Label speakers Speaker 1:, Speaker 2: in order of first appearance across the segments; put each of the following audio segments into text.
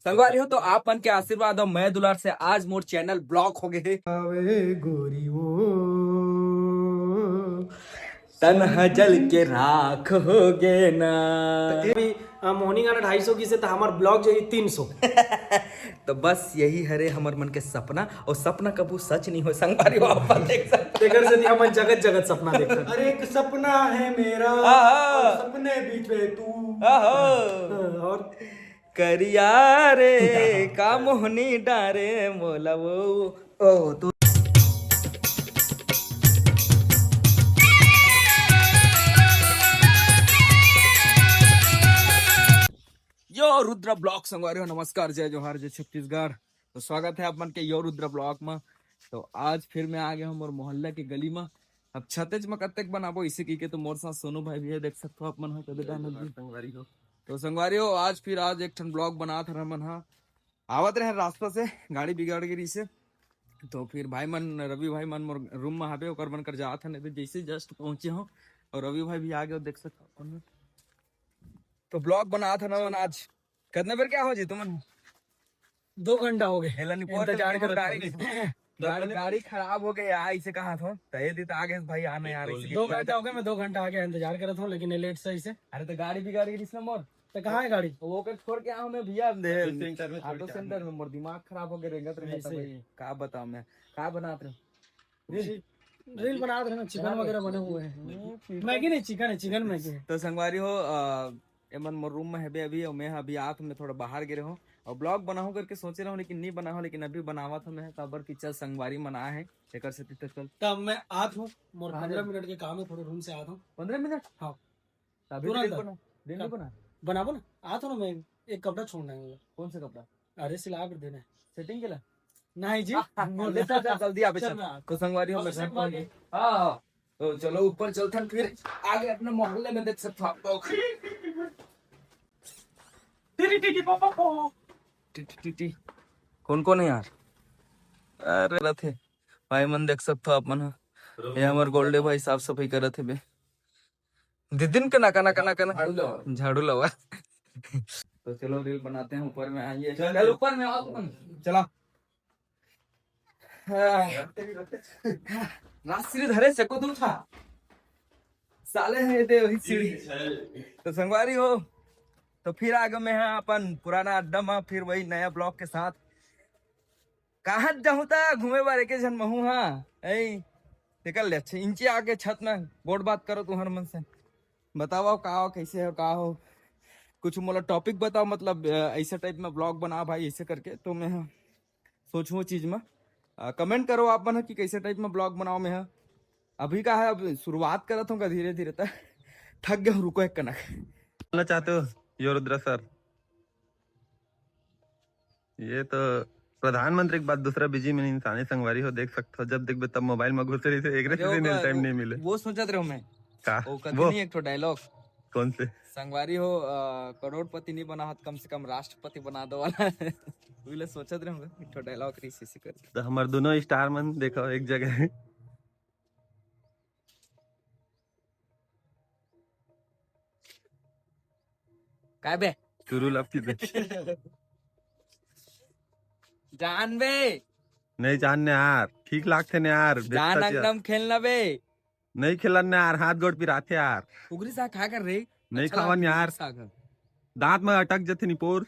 Speaker 1: संगवारी हो तो आप मन के आशीर्वाद और मैं दुलार से आज मोर चैनल ब्लॉक हो गए
Speaker 2: आवे गोरी वो
Speaker 1: तनहा जल के राख हो गए ना।
Speaker 2: मोहनी गाना 250 की से तो हमार ब्लॉग जो है 300।
Speaker 1: तो बस यही हरे हमर मन के सपना और सपना कबू सच नहीं हो संगवारी हो आप देख सकते
Speaker 2: तेकर से हम जगत जगत सपना देखते। अरे एक सपना है मेरा
Speaker 1: आहा।
Speaker 2: और सपने बीच में तू।
Speaker 1: आहो।
Speaker 2: और
Speaker 1: करिया रे का मोहनी डारे मोला वो ओ तू यो रुद्र ब्लॉक संगवारी हो नमस्कार जय जोहार जय छत्तीसगढ़। तो स्वागत है आप मन के यो रुद्र ब्लॉक में। तो आज फिर मैं आ गया हूँ मोर मोहल्ला के गली में। अब छतेज में कत्तेक बनाबो इसे की के तो मोर साथ सोनू भाई भी है, देख सकते हो आप मन हो कदे संगवारी हो। तो संगवारी हो आज एक ठन ब्लॉग बना था मन हा आवत रहे रास्ता से गाड़ी बिगाड़ गिरी से। तो फिर भाई मन रवि भाई मन मोर रूम में हाबे ओकर बन कर जात हन जैसे जस्ट पहुंचे हो और रवि भाई भी आ गए देख सकते हो। तो ब्लॉग बना था ना मन आज कितने बार क्या हो जी तुमन
Speaker 2: 2 घंटा हो गए
Speaker 1: इंतजार कर गाड़ी खराब हो गई यार इसे कहा था तय दी तो आगे भाई आना यार
Speaker 2: 2 घंटा हो गए। मैं 2 घंटा आगे इंतजार कर रहा था लेकिन लेट से इसे।
Speaker 1: अरे तो गाड़ी बिगाड़ गई इसने मोर
Speaker 2: तो कहाँ है गाड़ी?
Speaker 1: वो कर छोड़ के आऊं मैं भैया ऑटो सेंटर में मोर दिमाग खराब हो गया रेंगत रहता भाई का बताऊं मैं का बनात रहे
Speaker 2: रील बना रहे हैं, चिकन वगैरह बने हुए हैं। मैगी नहीं, चिकन है, चिकन मैगी है।
Speaker 1: तो संगवारी हो एमन मोर रूम में है अभी और मैं अभी आ तो मैं थोड़ा बाहर गिरे हूँ और ब्लॉग बनाऊं करके सोच रहा हूँ लेकिन नहीं बना हूँ लेकिन अभी बनावा था मैं तबर की चल संगवारी मना है एक से चल
Speaker 2: तब मैं आत हूँ मोर 15 मिनट के काम है, थोड़े रूम से आता हूँ।
Speaker 1: 15 मिनट
Speaker 2: हाँ
Speaker 1: दिन बना
Speaker 2: बनाबो ना, आता हूँ ना। मैं एक कपड़ा छोड़ना है मुझे।
Speaker 1: कौन सा कपड़ा?
Speaker 2: अरे सिला कर देना है।
Speaker 1: सेटिंग केला
Speaker 2: नहीं जी।
Speaker 1: जल्दी आप तो संगवारी हो मैं हाँ तो चलो ऊपर चलते हैं फिर आगे अपने मोहल्ले में देख सकते हो आप लोग। कौन कौन है यार? अरे रथे भाई मन देख सकते हो आप मन ये हमारे गोल्डे भाई साफ सफाई कर रहे थे बे दिन के नाका नाका नाका ना झाड़ू लगा। तो चलो रील बनाते हैं ऊपर में आइए चल ऊपर में आओ तुम चला रास्ते धरे से को तुम था साले हैं दे वही सीढ़ी। तो संगवारी हो तो फिर आगे में है अपन पुराना अड्डा में फिर वही नया ब्लॉक के साथ कहाँ जाऊँ था घूमे बारे के जन महू हाँ निकल ले अच्छे इंचे आगे छत में बोर्ड बात करो तुम्हारे मन से बताओ का हो कैसे हो का हो कुछ मोला टॉपिक बताओ मतलब ऐसे टाइप में ब्लॉग बना भाई ऐसे करके तो मैं सोचूं चीज में कमेंट करो आप मन कि कैसे टाइप में ब्लॉग बनाओ मैं अभी का है अब शुरुआत करत हूँ धीरे धीरे तक थक गया हूँ रुको एक कनक
Speaker 3: बोलना चाहते हो यो रुद्र सर? ये तो प्रधानमंत्री की बात दूसरा बिजी में इंसानी संगवारी हो देख सकते हो जब देखबे तब मोबाइल में घुसे रही थे एक टाइम नहीं मिले
Speaker 1: वो सोचत रहे मैं
Speaker 3: का
Speaker 1: वो नहीं एक तो डायलॉग
Speaker 3: कौन से
Speaker 1: संगवारी हो करोड़पति नहीं बना कम से कम राष्ट्रपति बना दो वाला वही सोचत रहे एक तो डायलॉग रीसी कर
Speaker 3: तो हमारे दोनों स्टार मन देखो एक जगह
Speaker 1: काय बे
Speaker 3: शुरू लपकी दे
Speaker 1: जान बे
Speaker 3: नहीं जानने यार ठीक लागते ने यार
Speaker 1: जान एकदम खेलना बे
Speaker 3: नहीं खिलाने यार हाथ गोड़ पिराते यार
Speaker 1: उगरी साग खा कर रे
Speaker 3: नहीं खावन यार दांत में अटक जाते निपोर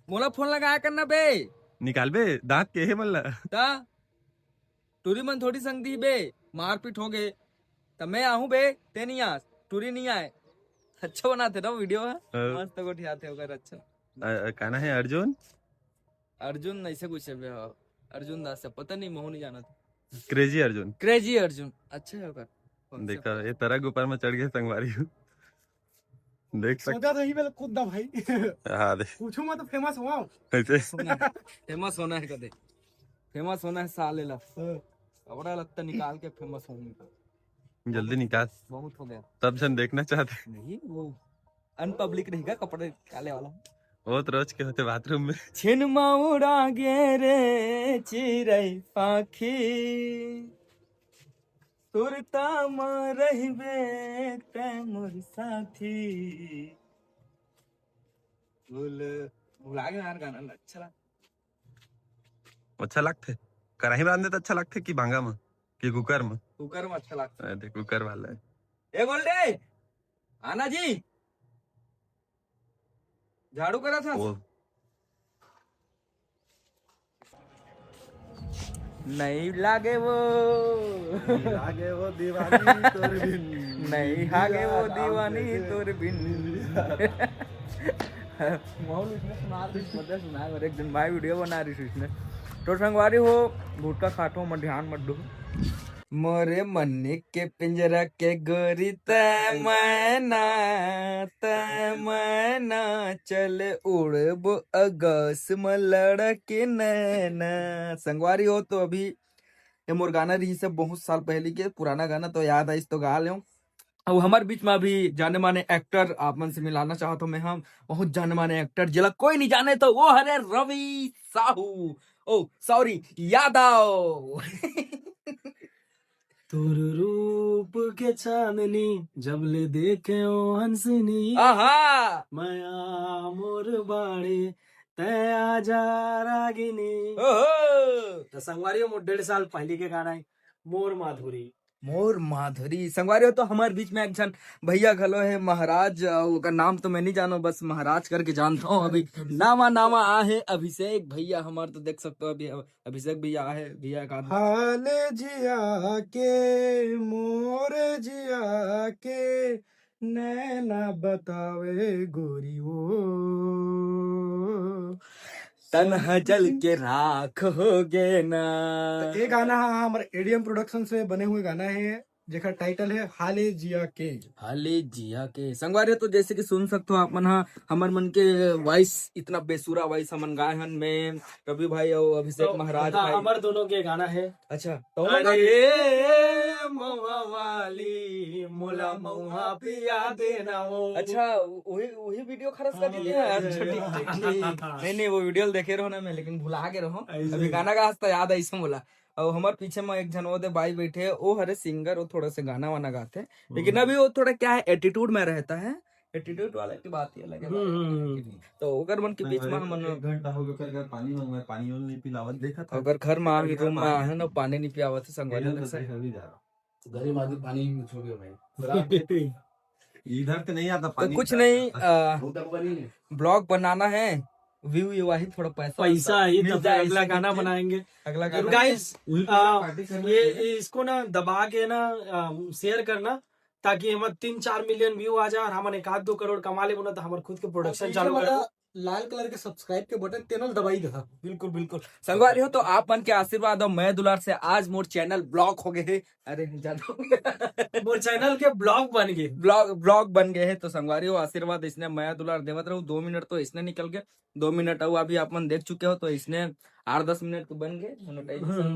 Speaker 1: मोला फोन लगाया करना बे
Speaker 3: निकाल बे दांत के है मल्ला
Speaker 1: ता टूरी मन थोड़ी संग दी बे मारपीट हो गए तब मैं आहूं बे ते नहीं आ टूरी नहीं आए अच्छा बनाते ना वीडियो है मस्त को उठाते होकर अच्छा
Speaker 3: कहना है अर्जुन
Speaker 1: अर्जुन ऐसे कुछ है बे अर्जुन दास से पता नहीं मोह नहीं जाना था
Speaker 3: क्रेजी अर्जुन अच्छा है होकर देखा ये तरह ऊपर में चढ़ गए संगवारी देख सकते
Speaker 2: सोचा तो ही पहले कूद दा भाई।
Speaker 3: हाँ देख
Speaker 2: पूछूं मैं तो फेमस हुआ हूँ।
Speaker 1: फेमस होना है कदे फेमस होना है साले ला कपड़ा लगता निकाल के फेमस होंगे
Speaker 3: जल्दी निकाल
Speaker 1: बहुत हो गया
Speaker 3: तब जन देखना चाहते
Speaker 1: नहीं वो अनपब्लिक रहेगा कपड़े निकाले वाला
Speaker 3: बहुत रोज के होते बाथरूम में
Speaker 1: छिन माउड़ा गे रे चिरई पाखी सुरता में रहबे ते मोर साथी भुला गया यार गाना अच्छा लगा।
Speaker 3: अच्छा लगते कराही में रांधे तो अच्छा लगते कि भांगा में कि कुकर में?
Speaker 1: कुकर में अच्छा लगता
Speaker 3: अरे कुकर वाला है।
Speaker 1: है। ए गोल्डे आना जी, झाड़ू करा था?
Speaker 3: वो
Speaker 1: नहीं लागे वो
Speaker 3: आगे वो दीवानी तोर बिन
Speaker 1: नहीं हागे वो दीवानी तोर बिन। माहौल इसने सुना रही मतलब सुना है, एक दिन भाई वीडियो बना रही थी इसने। तो संगवारी हो गुटका खाटो मत ध्यान मत दो। मोरे मन्ने के पिंजरा के गोरी तमन्ना तमन्ना चल उड़ब अगस में लड़के नैना। संगवारी हो तो अभी ये मोर गाना रही से बहुत साल पहले के पुराना गाना तो याद आई तो गा ले। अब हमारे बीच में अभी जाने माने एक्टर आप मन से मिलाना चाहता हूँ मैं, हम बहुत जाने माने एक्टर जिला कोई नहीं जाने तो वो हरे रवि साहू, ओ सॉरी यादव।
Speaker 2: तोर रूप के चांदनी जब ले देखे ओ हंसनी
Speaker 1: आहा
Speaker 2: माया मोर बाड़े तय आजा रागिनी।
Speaker 1: ओहो
Speaker 2: तो संगवारी मोर 1.5 साल पहले के गाना है मोर माधुरी।
Speaker 1: मोर माधुरी। संगवारी हो तो हमारे बीच में एक जन भैया खलो है महाराज, का नाम तो मैं नहीं जानो बस महाराज करके जानता हूँ। अभी नामा नामा आहे अभिषेक भैया हमारे, तो देख सकते हो अभी अभिषेक भैया आहे भैया का
Speaker 2: हाल जिया के मोर जिया के नैना बतावे गोरी वो
Speaker 1: तन्हा जल के राख हो गे ना।
Speaker 2: ये गाना हमारे एडीएम प्रोडक्शन से बने हुए गाना है जेका टाइटल है हाले जिया के।
Speaker 1: हाले जिया के संगवारी तो जैसे कि सुन सकते हो आप मन हमार मन के वॉइस इतना बेसुरा वॉइस हमन गाए हन में रवि भाई और अभिषेक महाराज भाई।
Speaker 2: हमारे दोनों के गाना है।
Speaker 1: अच्छा तो
Speaker 2: अरे महुआ वाली मोला महुआ पिया देना वो।
Speaker 1: अच्छा वही वही वीडियो खरस कर दिए हैं। अच्छा ठीक ठीक नहीं नहीं वो वीडियो देखे रहो ना मैं, लेकिन भुला के रहो अभी गाना का हंसता याद आई बोला। और हमारे पीछे में एक जन वो दे भाई बैठे हैं, वो हरे सिंगर वो थोड़ा से गाना वाना गाते हैं, लेकिन अभी वो थोड़ा क्या है एटीट्यूड में रहता है। एटीट्यूड वाले की बात ही अलग है। तो अगर मन के बीच में हम
Speaker 3: एक घंटा हो गया कर पानी मंगवाए पानी और नहीं पिलावत देखा था।
Speaker 1: अगर घर में आके रूम में आहे ना पानी नहीं पियावत है संगवारी
Speaker 3: इधर
Speaker 1: से।
Speaker 3: घरे मादी पानी छोड़ियो भाई इधर तो नहीं आता
Speaker 1: तो
Speaker 3: पानी।
Speaker 1: कुछ नहीं ब्लॉग बनाना है, व्यू ये वही थोड़ा
Speaker 2: पैसा ही
Speaker 1: मिल
Speaker 2: तो
Speaker 1: जाए,
Speaker 2: अगला
Speaker 1: इससे
Speaker 2: गाना
Speaker 1: नीचे
Speaker 2: बनाएंगे।
Speaker 1: अगला गाना
Speaker 2: गाइस ये इसको ना दबा के ना शेयर करना ताकि हमारे 3-4 मिलियन व्यू आ जाए और हमारे 1-2 करोड़ कमा ले तो हमारे खुद के प्रोडक्शन चालू कर। लाल कलर के सब्सक्राइब के बटन तेनल दबाई दे।
Speaker 1: बिल्कुल बिल्कुल संगवारी हो तो आप मन के आशीर्वाद और मैं दुलार से आज मोर चैनल ब्लॉक हो गए है। अरे ज्यादा
Speaker 2: वो चैनल के ब्लॉग बन गए,
Speaker 1: ब्लॉग बन गए हैं। तो संगवारी हो आशीर्वाद इसने मैं दुलार देवत रहूं। 2 मिनट तो इसने निकल गए, 2 मिनट अब अभी आप मन देख चुके हो, तो इसने 8-10 मिनट तो बन गए।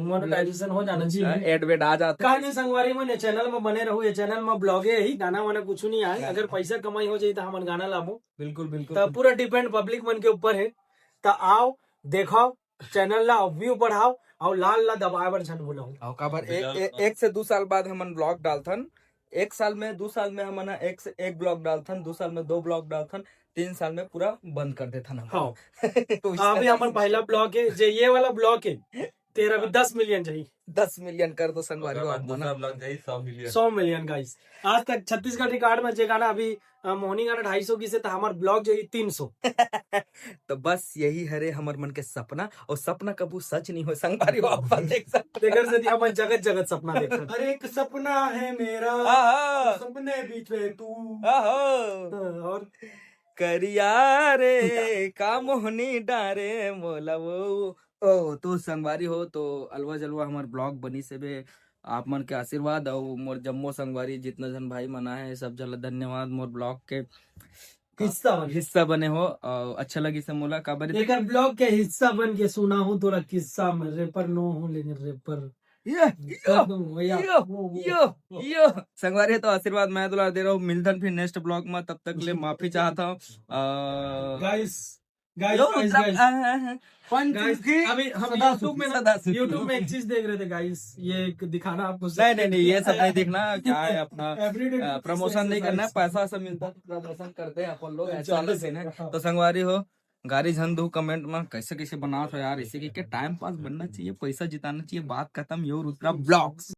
Speaker 2: मोनेटाइजेशन हो जाना चाहिए,
Speaker 1: एड वेड आ जाते
Speaker 2: कहानी संगवारी में चैनल में बने रहू। ये चैनल में ब्लॉगे ही गाना वाना कुछ नहीं आए। अगर पैसा कमाई हो जाए तो हम गाना लाबो।
Speaker 1: बिल्कुल बिल्कुल
Speaker 2: तो पूरा डिपेंड पब्लिक मन के ऊपर है। तो आओ देखो चैनल ला व्यू बढ़ाओ और लाल ला दबाए बर छन बोलो।
Speaker 1: काबर एक से 2 साल बाद हमन ब्लॉग डालथन। 1 साल में 2 साल में हमन एक से एक ब्लॉग डालथन, 2 साल में 2 ब्लॉग डालथन, 3 साल में पूरा बंद कर देथन हम।
Speaker 2: हाँ
Speaker 1: तो
Speaker 2: अभी हमारा पहला ब्लॉग है जे ये वाला ब्लॉग है तेरा भी 10 मिलियन चाहिए।
Speaker 1: 10 मिलियन कर दो संगवारी हो।
Speaker 2: 100 मिलियन गाइस। आज तक छत्तीसगढ़ रिकॉर्ड में जे गाना अभी मोहनी गाना 250 की से तो हमारा ब्लॉग जो 300।
Speaker 1: तो बस यही हरे हमर मन के सपना, और सपना कबू सच नहीं हो संगवारी हो। आप देख सकते
Speaker 2: हम जगत जगत सपना देखते। हर एक सपना है मेरा सपने बीच में तू और
Speaker 1: करिया रे का मोहनी डारे मोला वो। ओ तो संगवारी हो तो अलवा जलवा हमार ब्लॉग बनी से बे आप मन के आशीर्वाद और मोर जम्मो संगवारी जितना जन भाई मना है सब जला धन्यवाद। मोर ब्लॉग के हिस्सा बने हो और अच्छा लगी से मोला काबर
Speaker 2: एक ब्लॉग के हिस्सा बन के सुना हूँ थोड़ा किस्सा में रेपर नो हूँ लेकिन रेपर
Speaker 1: यो संगवारी तो आशीर्वाद मैं दुलार दे रहा हूँ। मिलधन फिर नेक्स्ट ब्लॉग में, तब तक ले माफी चाहता हूँ
Speaker 2: guys. Guys
Speaker 1: yo
Speaker 2: guys
Speaker 1: Rudra-
Speaker 2: guys
Speaker 1: punch
Speaker 2: guys
Speaker 1: की
Speaker 2: अभी हम
Speaker 1: सदा
Speaker 2: यूट्यूब में
Speaker 1: सदा सुखी।
Speaker 2: यूट्यूब में एक चीज देख रहे थे गाइस, ये एक दिखाना आपको
Speaker 1: नहीं नहीं ये सब नहीं दिखना, क्या है अपना
Speaker 2: Everyday
Speaker 1: प्रमोशन नहीं करना है, पैसा सब मिलता है तो प्रदर्शन करते हैं अपन लोग, ऐसा वाला सीन है। तो संगवारी हो गाड़ी झन दो कमेंट में कैसे कैसे बना तो यार, इसी के टाइम पास बनना चाहिए, पैसा जिताना चाहिए, बात खत्म। यो रुद्रा ब्लॉग्स।